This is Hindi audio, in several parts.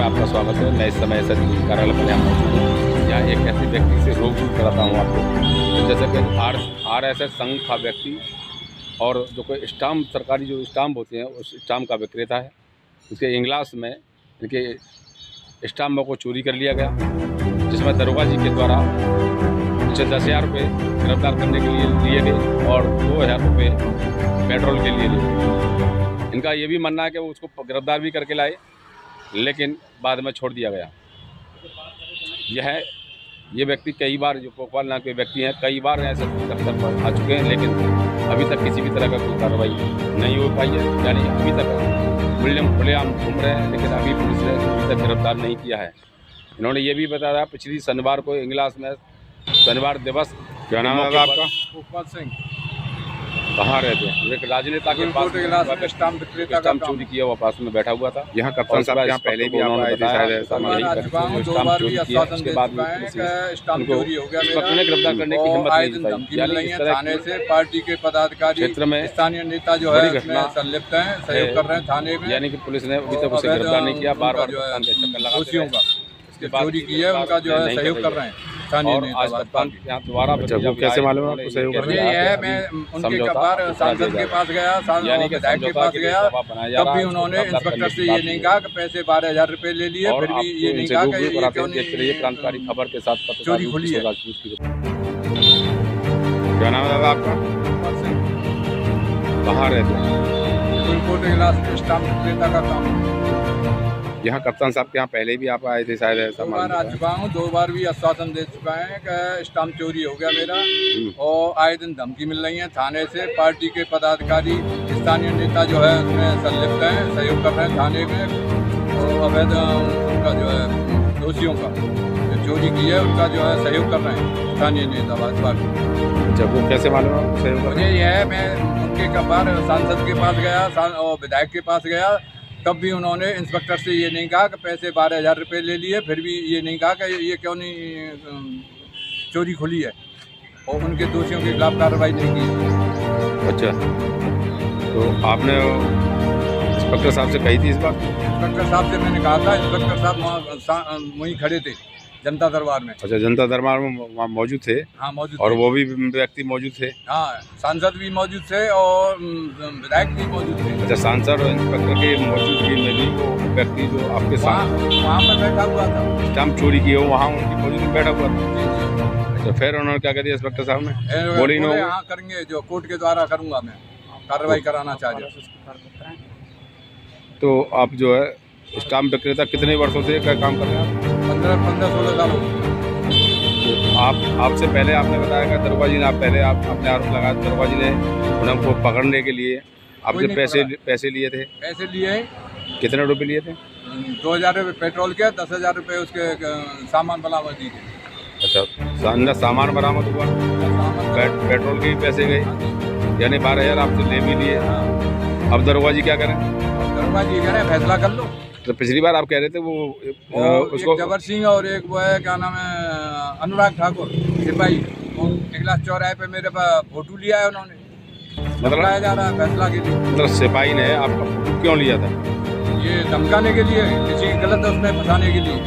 आपका स्वागत है। मैं इस समय एसएसपी कार्यालय पर यहाँ मौजूद हूँ। यहाँ एक ऐसे व्यक्ति से रूबरू कराता हूँ आपको, तो जैसे कि आरएसएस संघ का व्यक्ति और जो कोई स्टाम्प, सरकारी जो स्टाम्प होते हैं उस स्टाम्प का विक्रेता है। उसके इंग्लास में इनके स्टाम्पों को चोरी कर लिया गया, जिसमें दरोगा जी के द्वारा उनसे 10,000 रुपये गिरफ्तार करने के लिए लिए गए और 2,000 रुपये पेट्रोल के लिए लिए। इनका ये भी मानना है कि वो उसको गिरफ्तार भी करके लाए, लेकिन बाद में छोड़ दिया गया। ये व्यक्ति कई बार, जो कोतवाल नाम के व्यक्ति हैं, कई बार ऐसे दफ्तर पर आ चुके हैं, लेकिन अभी तक किसी भी तरह का कोई कार्रवाई नहीं हो पाई है। यानी अभी तक खुलेआम घूम रहे हैं, लेकिन अभी पुलिस ने अभी तक गिरफ्तार नहीं किया है। इन्होंने ये भी बताया पिछली शनिवार को इंग्लास में शनिवार दिवस। क्या नाम है आपका? भोपाल सिंह। कहाँ रहते हैं? एक राजनेता के पास स्टाम्प विक्रेता का स्टाम्प चोरी किया हुआ पास में बैठा हुआ था। यहाँ कप्तान साहब यहाँ पहले भी आप आए थे शायद, ऐसा यही करके स्टाम्प चोरी किया। उसके बाद स्टाम्प चोरी हो गया। उन्हें गिरफ्तार करने की हिम्मत नहीं धमकी मिल रही है थाने से। पार्टी के पदाधिकारी, क्षेत्र में स्थानीय नेता जो है इसमें संलिप्त हैं, सहयोग कर रहे हैं थाने में। यानी कि पुलिस ने अभी तक उसे गिरफ्तार नहीं किया। बार-बार दोषियों का चोरी की है, उनका जो है सहयोग कर रहे हैं स्थानीय नेता। आज कप्तान यहाँ दोबारा कैसे मालूम है आपको सहयोग कर रहे हैं? ये है, मैं उनके बार सांसद के पास गया, विधायक के पास गया, तब भी उन्होंने इंस्पेक्टर से ये नहीं कहा कि पैसे 12,000 रुपये ले लिए, फिर भी ये नहीं कहा कि ये क्यों नहीं क्रांतिकारी खबर के साथ चोरी खुली है। क्या नाम है दादा आपका? कहाँ रहते हैं? कोर्ट इलाज स्टाम्प विक्रेता का काम। यहाँ कप्तान साहब के यहाँ पहले भी आप आए थे शायद, ऐसा 2 बार आ चुका हूँ, 2 बार भी आश्वासन दे चुका है कि स्टाम्प चोरी हो गया मेरा, और आए दिन धमकी मिल रही है थाने से। पार्टी के पदाधिकारी, स्थानीय नेता जो है उसमें संलिप्त हैं, सहयोग कर रहे हैं थाने में, और अवैध उनका जो है दोषियों का जो चोरी की है उनका जो है सहयोग कर रहे हैं स्थानीय नेता भाजपा के। जब वो कैसे मालूम है सहयोग कर रहे हैं? मुझे यह है, मैं उनके बार सांसद के पास गया और विधायक के पास गया, तब भी उन्होंने इंस्पेक्टर से ये नहीं कहा कि पैसे 12,000 रुपये ले लिए, फिर भी ये नहीं कहा कि ये क्यों नहीं चोरी खुली है, और उनके दोषियों के खिलाफ कार्रवाई नहीं की। अच्छा, तो आपने इंस्पेक्टर साहब से कही थी इस बात? इंस्पेक्टर साहब से मैंने कहा था, इंस्पेक्टर साहब वहीं खड़े थे जनता दरबार में। अच्छा, जनता दरबार में वहाँ मौजूद थे? हाँ मौजूद और थे। वो भी व्यक्ति मौजूद थे? हाँ, सांसद भी मौजूद थे और विधायक भी मौजूद थे। अच्छा, सांसद और इंस्पेक्टर के मौजूदगी में भी वो व्यक्ति जो आपके साथ वहाँ पर बैठा हुआ था, स्टाम्प चोरी की हो, वहाँ उनकी मौजूदगी में बैठा हुआ था। अच्छा, फिर उन्होंने क्या कर दिया इंस्पेक्टर साहब ने? बोले नो, हाँ करेंगे, जो कोर्ट के द्वारा करूँगा, मैं कार्रवाई कराना चाहिए। तो आप जो है स्टाम्प विक्रेता कितने वर्षों से क्या काम कर रहे हैं? 15-16 साल हो गए। तो आपसे पहले आपने बताया कि दरोगा जी ने आपने आरोप लगाया, दरोगा जी ने उनको पकड़ने के लिए आपसे पैसे लिए थे? पैसे लिए, कितने रुपए लिए थे? 2,000 रुपये पेट्रोल के, 10,000 रुपये उसके सामान बरामदी के। अच्छा, अंदर सामान बरामद हुआ, पेट्रोल के भी पैसे गए, यानी 12,000 आपसे ले भी लिए। अब दरोगा जी क्या करें? दरोगा जी कह रहे हैं फैसला कर लो। तो पिछली बार आप कह रहे थे वो उसको एक जबर सिंह और एक वो है, क्या नाम है, अनुराग ठाकुर सिपाही, निकलास चौराहे पे मेरे पास फोटो लिया है उन्होंने, बताया जा रहा है फैसला के लिए। मतलब सिपाही ने आपका फोटो क्यों लिया था? ये धमकाने के लिए, किसी गलत उसमें फंसाने के लिए।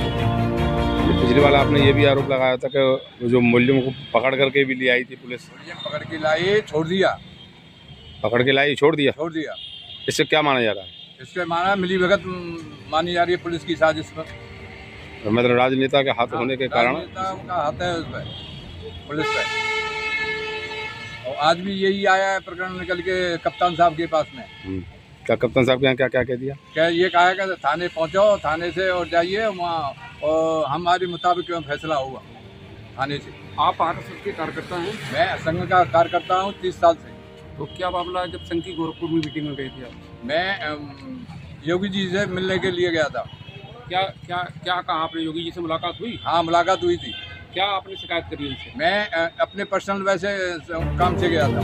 पिछली बार आपने ये भी आरोप लगाया था कि जो मूल्यों को पकड़ करके भी ले आई थी पुलिस? पकड़ के लाई, छोड़ दिया। पकड़ के लाई, छोड़ दिया? छोड़ दिया। इससे क्या माना जा रहा है? इससे माना मिली भगत मानी जा रही है पुलिस की साजिश पर। तो मतलब राजनेता के हाथ होने के कारण राजनेता का हाथ है उस पर, पुलिस पर। और आज भी यही आया है प्रकरण निकल के कप्तान साहब के पास में। क्या कप्तान साहब के यहाँ क्या क्या कह दिया? क्या ये कहा है कि थाने पहुँचो, थाने से और जाइए वहाँ, और हमारे मुताबिक फैसला होगा थाने से। आप आरएसएस के कार्यकर्ता हैं? मैं संघ का कार्यकर्ता हूँ 30 साल से। तो क्या मामला है, जब संघ की गोरखपुर में मीटिंग में गए थे आप? मैं योगी जी से मिलने के लिए गया था। क्या क्या क्या कहा आपने? योगी जी से मुलाकात हुई? हाँ, मुलाकात हुई थी। क्या आपने शिकायत करी उनसे? मैं अपने पर्सनल वैसे काम से गया था।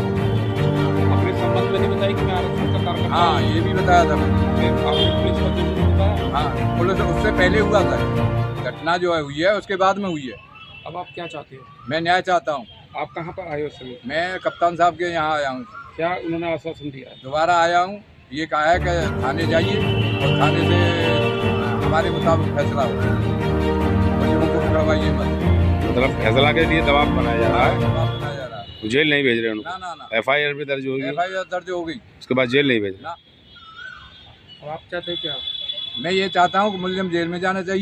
अपने संबंध में नहीं बताया कि मैं आरएसएस का कार्यकर्ता? हाँ, ये भी बताया था मैंने। आपने पुलिस को जरूर बताया? हाँ, पुलिस उससे पहले हुआ था, घटना जो है हुई है उसके बाद में हुई है। अब आप क्या चाहते हो? मैं न्याय चाहता हूँ। आप कहाँ पर आए हो उस समय? मैं कप्तान साहब के यहाँ आया हूँ। क्या उन्होंने आश्वासन दिया? दोबारा आया हूँ, ये कहा है कि थाने जाइए और थाने से हमारे मुताबिक फैसला हो, मुझे उनको पकड़वाइए मत। मतलब फैसला के लिए दबाव बनाया जा रहा है, दबाव बनाया जा रहा है। जेल नहीं भेज रहे हैं ना उनको। ना ना, FIR भी दर्ज होगी, FIR दर्ज हो गई। उसके बाद जेल नहीं भेज रहे। ना, अब आप चाहते हैं क्या? मैं ये चाहता हूँ कि मुलजिम जेल में जाना चाहिए।